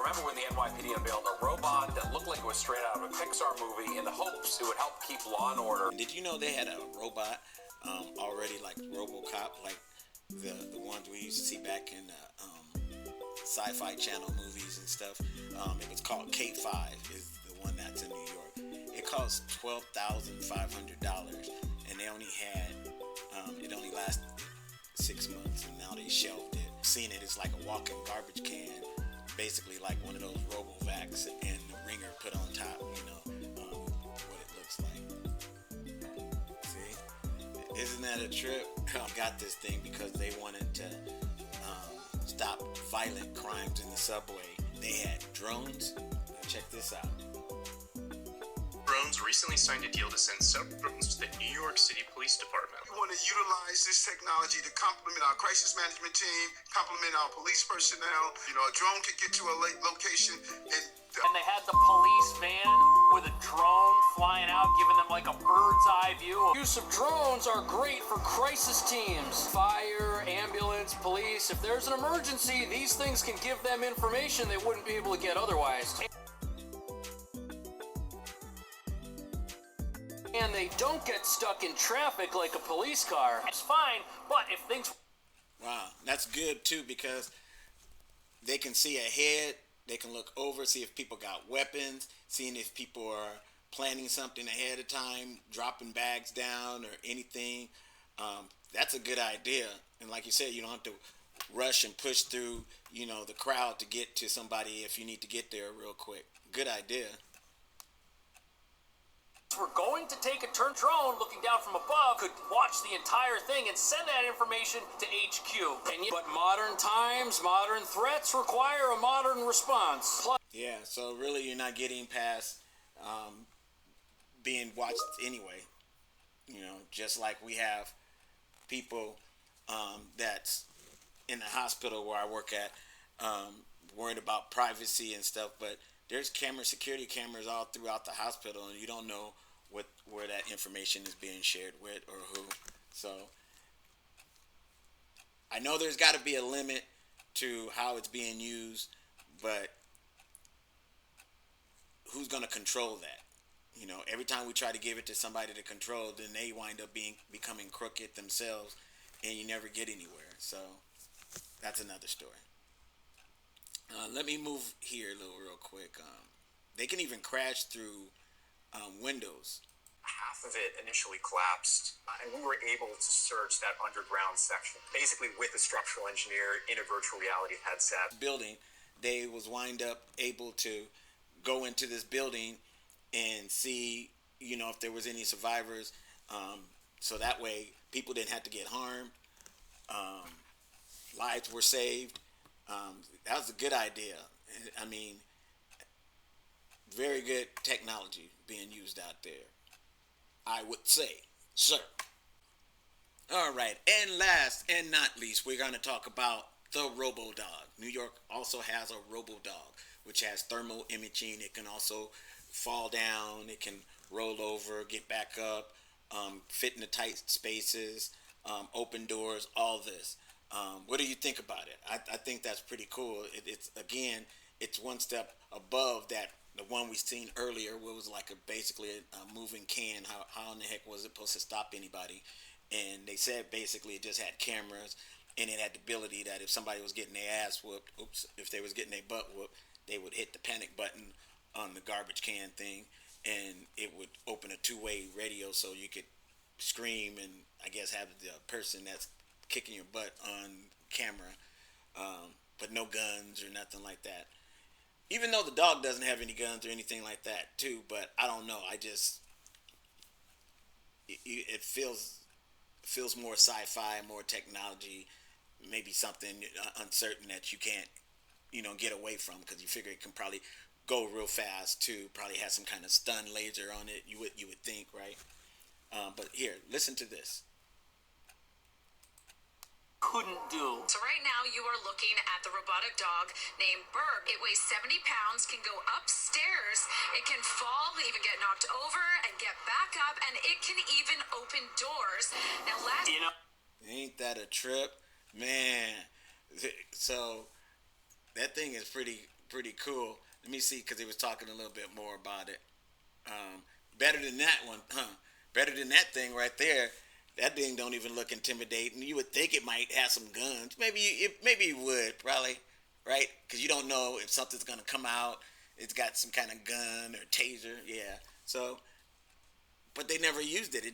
remember when the NYPD unveiled a robot that looked like it was straight out of a Pixar movie in the hopes it would help keep law and order. Did you know they had a robot already, like RoboCop, like the ones we used to see back in Sci-Fi Channel movies and stuff? It was called K5, is the one that's in New York. It cost $12,500, and they only had it only lasted 6 months, and now they shelved it. Seeing it is like a walking garbage can, basically like one of those RoboVacs, and the ringer put on top, what it looks like. See? Isn't that a trip? I got this thing because they wanted to stop violent crimes in the subway. They had drones. Check this out. Drones recently signed a deal to send several drones to the New York City Police Department. We want to utilize this technology to complement our crisis management team, complement our police personnel. A drone could get to a location and they had the police van with a drone flying out, giving them like a bird's eye view. Use of drones are great for crisis teams, fire, ambulance, police. If there's an emergency, these things can give them information they wouldn't be able to get otherwise. And they don't get stuck in traffic like a police car. It's fine, but if things... Wow, that's good too, because they can see ahead, they can look over, see if people got weapons, seeing if people are planning something ahead of time, dropping bags down or anything. That's a good idea. And like you said, you don't have to rush and push through, the crowd to get to somebody if you need to get there real quick. Good idea. We're going to take a turn. Drone looking down from above could watch the entire thing and send that information to HQ. But modern times, modern threats require a modern response. Yeah, so really you're not getting past being watched anyway. Just like we have people that's in the hospital where I work at worried about privacy and stuff, but there's security cameras all throughout the hospital, and you don't know where that information is being shared with or who. So I know there's got to be a limit to how it's being used, but who's going to control that? Every time we try to give it to somebody to control, then they wind up becoming crooked themselves, and you never get anywhere. So that's another story. Let me move here real quick. They can even crash through windows. Half of it initially collapsed, and we were able to search that underground section, basically with a structural engineer in a virtual reality headset. Building, they was wind up able to go into this building and see, if there was any survivors, so that way people didn't have to get harmed. Lives were saved. That was a good idea. I mean, very good technology being used out there, I would say, sir. All right, and last and not least, we're going to talk about the RoboDog. New York also has a RoboDog, which has thermal imaging. It can also fall down. It can roll over, get back up, fit in the tight spaces, open doors, all this. What do you think about it? I think that's pretty cool. It's one step above that. The one we seen earlier was like basically a moving can. How in the heck was it supposed to stop anybody? And they said basically it just had cameras, and it had the ability that if somebody was getting their ass whooped, if they was getting their butt whooped, they would hit the panic button on the garbage can thing, and it would open a two-way radio so you could scream and I guess have the person that's kicking your butt on camera, but no guns or nothing like that. Even though the dog doesn't have any guns or anything like that too, but I don't know. It feels more sci-fi, more technology, maybe something uncertain that you can't, get away from, because you figure it can probably go real fast too. Probably has some kind of stun laser on it. You would think, right? But here, listen to this. Couldn't do. So right now you are looking at the robotic dog named Berg. It weighs 70 pounds, can go upstairs, it can fall, even get knocked over and get back up, and it can even open doors. Now ain't that a trip? Man. So that thing is pretty pretty cool. Let me see, because he was talking a little bit more about it. Better than that one, huh? Better than that thing right there. That thing don't even look intimidating. You would think it might have some guns. Maybe it would, probably, right? Because you don't know if something's gonna come out. It's got some kind of gun or taser, yeah. So, but they never used it.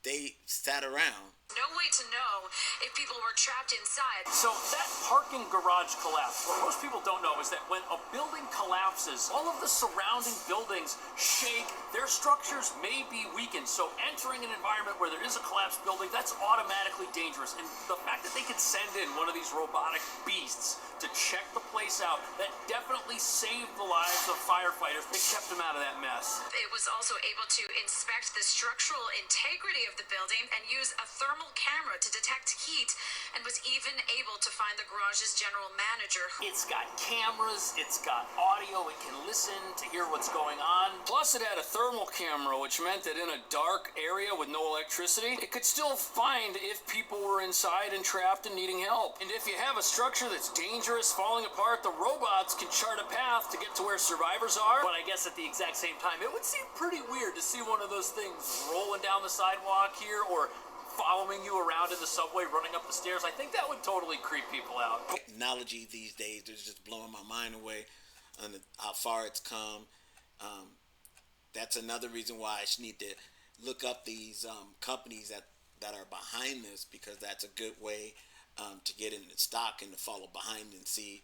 They sat around. No way to know if people were trapped inside. So that parking garage collapse, what most people don't know is that when a building collapses, all of the surrounding buildings shake, their structures may be weakened. So entering an environment where there is a collapsed building, that's automatically dangerous. And the fact that they could send in one of these robotic beasts to check the place out, that definitely saved the lives of firefighters. It kept them out of that mess. It was also able to inspect the structural integrity of the building and use a thermal camera to detect heat, and was even able to find the garage's general manager. It's got cameras, it's got audio, it can listen to hear what's going on. Plus it had a thermal camera, which meant that in a dark area with no electricity, it could still find if people were inside and trapped and needing help. And if you have a structure that's dangerous, falling apart, the robots can chart a path to get to where survivors are. But I guess at the exact same time, it would seem pretty weird to see one of those things rolling down the sidewalk here, or following you around in the subway, running up the stairs. I think that would totally creep people out. Technology these days is just blowing my mind away on how far it's come. That's another reason why I need to look up these companies that are behind this, because that's a good way to get in the stock and to follow behind and see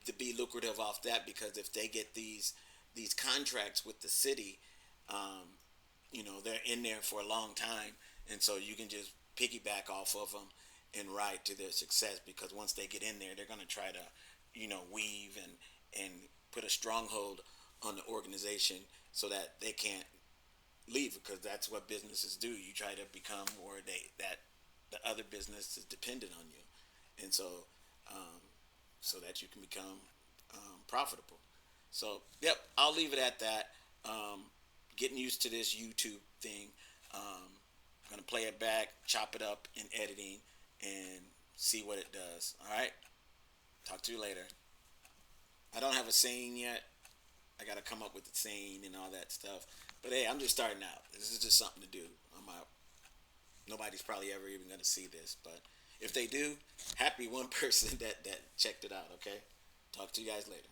to be lucrative off that, because if they get these contracts with the city, they're in there for a long time, and so you can just piggyback off of them and ride to their success, because once they get in there, they're going to try to, weave and put a stronghold on the organization so that they can't leave, because that's what businesses do. You try to become where that the other business is dependent on you, and so that you can become profitable. So, yep, I'll leave it at that. Getting used to this YouTube thing. I'm going to play it back, chop it up in editing, and see what it does. All right? Talk to you later. I don't have a saying yet. I got to come up with the saying and all that stuff. But hey, I'm just starting out. This is just something to do. I'm out. Nobody's probably ever even going to see this. But if they do, happy one person that checked it out, okay? Talk to you guys later.